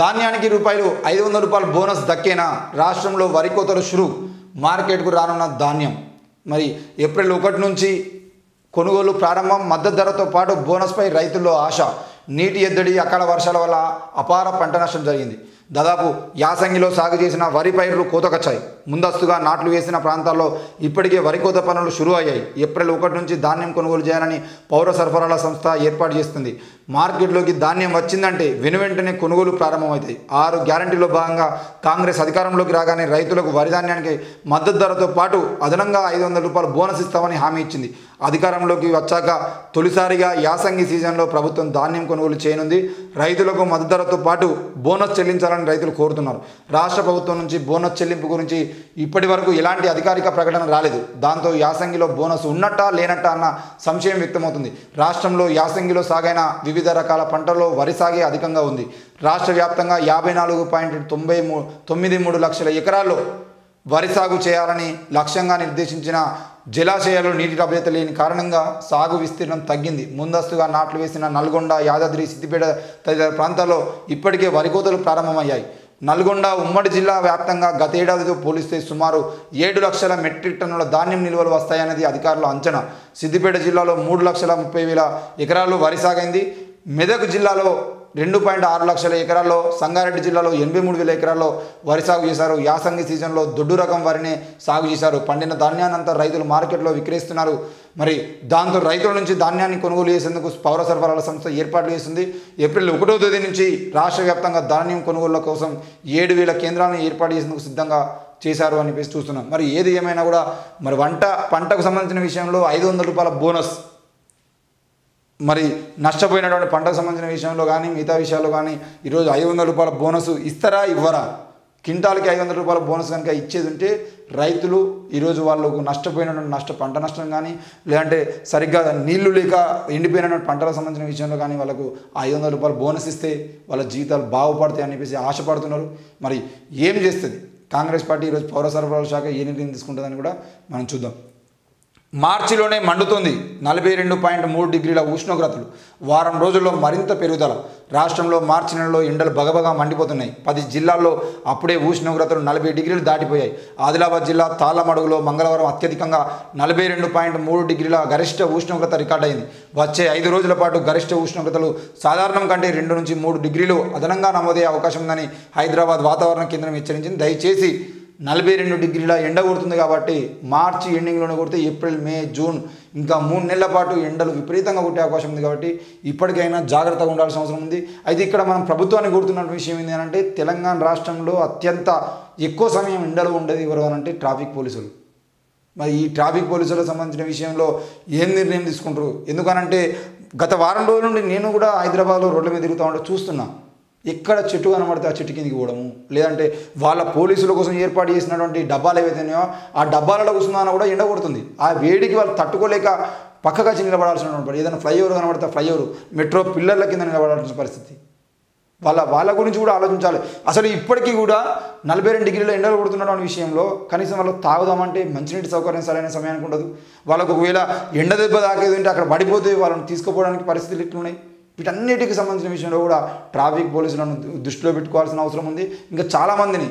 ధాన్యానికి రూపాయలు 500 రూపాయల బోనస్ దక్కేనా? రాష్ట్రంలో వరి కోతలు షురు. మార్కెట్కు రానున్న ధాన్యం. మరి ఏప్రిల్ 1 నుంచి కొనుగోలు ప్రారంభం. మద్దతు ధరతో పాటు బోనస్పై రైతుల్లో ఆశ. నీటి ఎద్దడి, అకాల వర్షాల వల్ల అపార పంట నష్టం జరిగింది. దాదాపు యాసంగిలో సాగు చేసిన వరి పైర్లు కోతకొచ్చాయి. ముందస్తుగా నాట్లు వేసిన ప్రాంతాల్లో ఇప్పటికే వరి కోత పనులు షురు అయ్యాయి. ఏప్రిల్ 1 నుంచి ధాన్యం కొనుగోలు చేయాలని పౌర సరఫరాల సంస్థ ఏర్పాటు చేస్తుంది. మార్కెట్లోకి ధాన్యం వచ్చిందంటే వెనువెంటనే కొనుగోలు ప్రారంభమవుతాయి. 6 గ్యారంటీలో భాగంగా కాంగ్రెస్ అధికారంలోకి రాగానే రైతులకు వరి ధాన్యానికి మద్దతు ధరతో పాటు అదనంగా 500 రూపాయలు బోనస్ ఇస్తామని హామీ ఇచ్చింది. అధికారంలోకి వచ్చాక తొలిసారిగా యాసంగి సీజన్లో ప్రభుత్వం ధాన్యం కొనుగోలు చేయనుంది. రైతులకు మద్దతు ధరతో పాటు బోనస్ చెల్లించాలని రైతులు కోరుతున్నారు. రాష్ట్ర ప్రభుత్వం నుంచి బోనస్ చెల్లింపు గురించి ఇప్పటి వరకు ఎలాంటి అధికారిక ప్రకటన రాలేదు. దాంతో యాసంగిలో బోనస్ ఉన్నట్టా లేనట్టా అన్న సంశయం వ్యక్తమవుతుంది. రాష్ట్రంలో యాసంగిలో సాగైన వివిధ రకాల పంటల్లో వరి సాగే అధికంగా ఉంది. రాష్ట్ర వ్యాప్తంగా 54.93 లక్షల ఎకరాల్లో వరి సాగు చేయాలని లక్ష్యంగా నిర్దేశించిన జలాశయాలు నీటి లభ్యత లేని కారణంగా సాగు విస్తీర్ణం తగ్గింది. ముందస్తుగా నాట్లు వేసిన నల్గొండ, యాదాద్రి, సిద్దిపేట తదితర ప్రాంతాల్లో ఇప్పటికే వరి కోతలు ప్రారంభమయ్యాయి. నల్గొండ ఉమ్మడి జిల్లా వ్యాప్తంగా గతేడాదితో పోలిస్తే సుమారు 7 లక్షల మెట్రిక్ టన్నుల ధాన్యం నిల్వలు వస్తాయన్నది అధికారుల అంచనా. సిద్దిపేట జిల్లాలో 3,30,000 ఎకరాల్లో వరి సాగైంది. మెదక్ జిల్లాలో 2.6 లక్షల ఎకరాల్లో, సంగారెడ్డి జిల్లాలో 83,000 ఎకరాల్లో వరి సాగు చేశారు. యాసంగి సీజన్లో దొడ్డు రకం వరినే సాగు చేశారు. పండిన ధాన్యాన్నంతా రైతులు మార్కెట్లో విక్రయిస్తున్నారు. మరి దాంతో రైతుల నుంచి ధాన్యాన్ని కొనుగోలు చేసేందుకు పౌర సరఫరాల సంస్థ ఏర్పాట్లు చేస్తుంది. ఏప్రిల్ 1వ తేదీ నుంచి రాష్ట్ర వ్యాప్తంగా ధాన్యం కొనుగోళ్ల కోసం 7,000 కేంద్రాలను ఏర్పాటు చేసేందుకు సిద్ధంగా చేశారు అని చూస్తున్నాం. మరి ఏది ఏమైనా కూడా మరి పంటకు సంబంధించిన విషయంలో 500 రూపాయల బోనస్, మరి నష్టపోయినటువంటి పంటకు సంబంధించిన విషయంలో కానీ మిగతా విషయాల్లో కానీ ఈరోజు 500 రూపాయల బోనస్ ఇస్తారా ఇవ్వరా? క్వింటాల్కి 500 రూపాయల బోనస్ కనుక ఇచ్చేది ఉంటే రైతులు ఈరోజు వాళ్ళకు నష్టపోయినటువంటి పంట నష్టం కానీ, లేదంటే సరిగ్గా నీళ్లు లేక ఎండిపోయినటువంటి పంటలకు సంబంధించిన విషయంలో కానీ వాళ్ళకు 500 రూపాయల బోనస్ ఇస్తే వాళ్ళ జీవితాలు బాగుపడతాయి అని చెప్పేసి ఆశపడుతున్నారు. మరి ఏం చేస్తుంది కాంగ్రెస్ పార్టీ? ఈరోజు పౌర సరఫరాల శాఖ ఏ నిర్ణయం తీసుకుంటుందని కూడా మనం చూద్దాం. మార్చిలోనే మండుతోంది 42.3 డిగ్రీల ఉష్ణోగ్రతలు. వారం రోజుల్లో మరింత పెరుగుదల. రాష్ట్రంలో మార్చి నెలలో ఎండలు బగబగా మండిపోతున్నాయి. 10 జిల్లాల్లో అప్పుడే ఉష్ణోగ్రతలు 40 డిగ్రీలు దాటిపోయాయి. ఆదిలాబాద్ జిల్లా తాళ్ళమడుగులో మంగళవారం అత్యధికంగా 42.3 డిగ్రీల గరిష్ట ఉష్ణోగ్రత రికార్డయింది. వచ్చే 5 రోజుల పాటు గరిష్ట ఉష్ణోగ్రతలు సాధారణం కంటే 2 నుంచి 3 డిగ్రీలు అదనంగా నమోదయ్యే అవకాశం ఉందని హైదరాబాద్ వాతావరణ కేంద్రం హెచ్చరించింది. దయచేసి 42 డిగ్రీల ఎండ కొడుతుంది కాబట్టి మార్చి ఎండింగ్లోనే కొడితే ఏప్రిల్, మే, జూన్ ఇంకా 3 నెలల పాటు ఎండలు విపరీతంగా కొట్టే అవకాశం ఉంది. కాబట్టి ఇప్పటికైనా జాగ్రత్తగా ఉండాల్సిన అవసరం ఉంది. అయితే ఇక్కడ మనం ప్రభుత్వాన్ని కోరుతున్న విషయం ఏంటంటే తెలంగాణ రాష్ట్రంలో అత్యంత ఎక్కువ సమయం ఎండలు ఉండేది ఎవరు అంటే ట్రాఫిక్ పోలీసులు. మరి ఈ ట్రాఫిక్ పోలీసులకు సంబంధించిన విషయంలో ఏం నిర్ణయం తీసుకుంటారు? ఎందుకనంటే గత వారం రోజుల నుండి నేను కూడా హైదరాబాద్లో రోడ్ల మీద తిరుగుతూ ఉంటే చూస్తున్నా, ఎక్కడ చెట్టు కనబడితే ఆ చెట్టు కిందికి పోవడము, లేదంటే వాళ్ళ పోలీసుల కోసం ఏర్పాటు చేసినటువంటి డబ్బాలు ఏవైతున్నాయో ఆ డబ్బాలలో కూర్చున్నా కూడా ఎండ కొడుతుంది. ఆ వేడికి వాళ్ళు తట్టుకోలేక పక్కగా వచ్చి నిలబడాల్సిన, ఏదైనా ఫ్లైఓవర్ కనబడితే ఫ్లైఓవర్, మెట్రో పిల్లర్ల కింద నిలబడాల్సిన పరిస్థితి. వాళ్ళ గురించి కూడా ఆలోచించాలి. అసలు ఇప్పటికీ కూడా 42 డిగ్రీల ఎండలు కొడుతున్నటువంటి విషయంలో కనీసం వాళ్ళు తాగుదామంటే మంచినీటి సౌకర్యం సరైన సమయానికి ఉండదు. వాళ్ళకు ఒకవేళ ఎండ దెబ్బ తాకేది ఉంటే అక్కడ పడిపోతే వాళ్ళని తీసుకుపోవడానికి పరిస్థితులు ఎట్లున్నాయి? వీటన్నిటికి సంబంధించిన విషయంలో కూడా ట్రాఫిక్ పోలీసులను దృష్టిలో పెట్టుకోవాల్సిన అవసరం ఉంది. ఇంకా చాలామందిని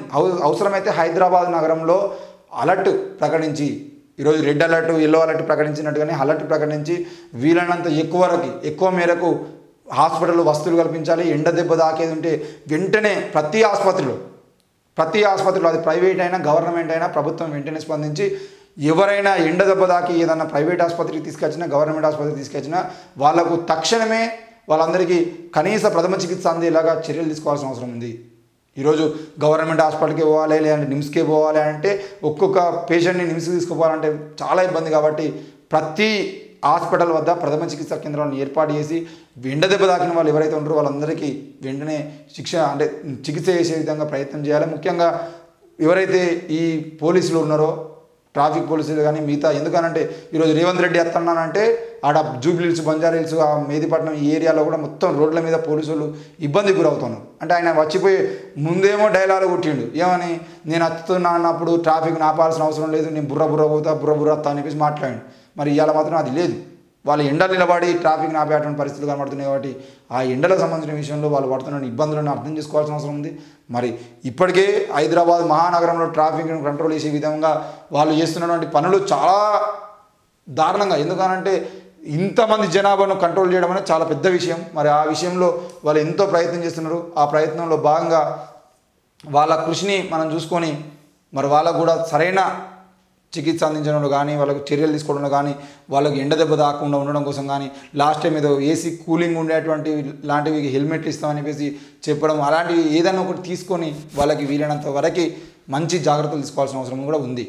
అవసరమైతే హైదరాబాద్ నగరంలో అలర్ట్ ప్రకటించి, ఈరోజు రెడ్ అలర్ట్, ఎల్లో అలర్ట్ ప్రకటించినట్టుగానే అలర్ట్ ప్రకటించి వీలైనంత ఎక్కువ మేరకు హాస్పిటల్లో వస్తువులు కల్పించాలి. ఎండ దెబ్బ తాకేది ఉంటే వెంటనే ప్రతి ఆసుపత్రిలో అది ప్రైవేట్ అయినా గవర్నమెంట్ అయినా ప్రభుత్వం వెంటనే స్పందించి ఎవరైనా ఎండ దెబ్బ తాకి ఏదన్నా ప్రైవేట్ ఆసుపత్రికి తీసుకొచ్చినా గవర్నమెంట్ ఆసుపత్రికి తీసుకొచ్చినా వాళ్లకు తక్షణమే వాళ్ళందరికీ కనీస ప్రథమ చికిత్స అందేలాగా చర్యలు తీసుకోవాల్సిన అవసరం ఉంది. ఈరోజు గవర్నమెంట్ హాస్పిటల్కి పోవాలి, లేదంటే నిమ్స్కే పోవాలి అంటే ఒక్కొక్క పేషెంట్ని నిమ్స్కి తీసుకుపోవాలంటే చాలా ఇబ్బంది. కాబట్టి ప్రతి హాస్పిటల్ వద్ద ప్రథమ చికిత్సా కేంద్రాలను ఏర్పాటు చేసి ఎండ దెబ్బ తాకిన వాళ్ళు ఎవరైతే ఉంటారో వాళ్ళందరికీ వెంటనే చికిత్స చేసే విధంగా ప్రయత్నం చేయాలి. ముఖ్యంగా ఎవరైతే ఈ పోలీసులు ఉన్నారో ట్రాఫిక్ పోలీసులు కానీ మిగతా, ఎందుకనంటే ఈరోజు రేవంత్ రెడ్డి వస్తున్నానంటే ఆడ జూబ్లీహిల్స్, బంజారాహిల్స్, ఆ మేదిపట్నం ఈ ఏరియాలో కూడా మొత్తం రోడ్ల మీద పోలీసులు ఇబ్బంది గురవుతున్నారు. అంటే ఆయన వచ్చిపోయి ముందేమో డైలాగ్ కొట్టిండు, ఏమని నేను వస్తున్నా అన్నప్పుడు ట్రాఫిక్ ఆపాల్సిన అవసరం లేదు, నేను బుర్ర పోతా అని చెప్పేసి మాట్లాడాడు. మరి ఇవాళ మాత్రం అది లేదు. వాళ్ళు ఎండలు నిలబడి ట్రాఫిక్ ఆపేటువంటి పరిస్థితులు కనబడుతున్నాయి. కాబట్టి ఆ ఎండలకు సంబంధించిన విషయంలో వాళ్ళు పడుతున్న ఇబ్బందులను అర్థం చేసుకోవాల్సిన అవసరం ఉంది. మరి ఇప్పటికే హైదరాబాద్ మహానగరంలో ట్రాఫిక్ను కంట్రోల్ చేసే విధంగా వాళ్ళు చేస్తున్నటువంటి పనులు చాలా దారుణంగా, ఎందుకనంటే ఇంతమంది జనాభాను కంట్రోల్ చేయడం అనేది చాలా పెద్ద విషయం. మరి ఆ విషయంలో వాళ్ళు ఎంతో ప్రయత్నం చేస్తున్నారు. ఆ ప్రయత్నంలో భాగంగా వాళ్ళ కృషిని మనం చూసుకొని మరి వాళ్ళకు కూడా సరైన చికిత్స అందించడంలో కానీ, వాళ్ళకు చర్యలు తీసుకోవడంలో కానీ, వాళ్ళకి ఎండ దెబ్బ తాకుండా ఉండడం కోసం కానీ, లాస్ట్ టైం ఏదో ఏసీ కూలింగ్ ఉండేటువంటి లాంటివి హెల్మెట్లు ఇస్తామని చెప్పేసి చెప్పడం, అలాంటివి ఏదైనా ఒకటి తీసుకొని వాళ్ళకి వీలైనంత వరకు మంచి జాగ్రత్తలు తీసుకోవాల్సిన అవసరం కూడా ఉంది.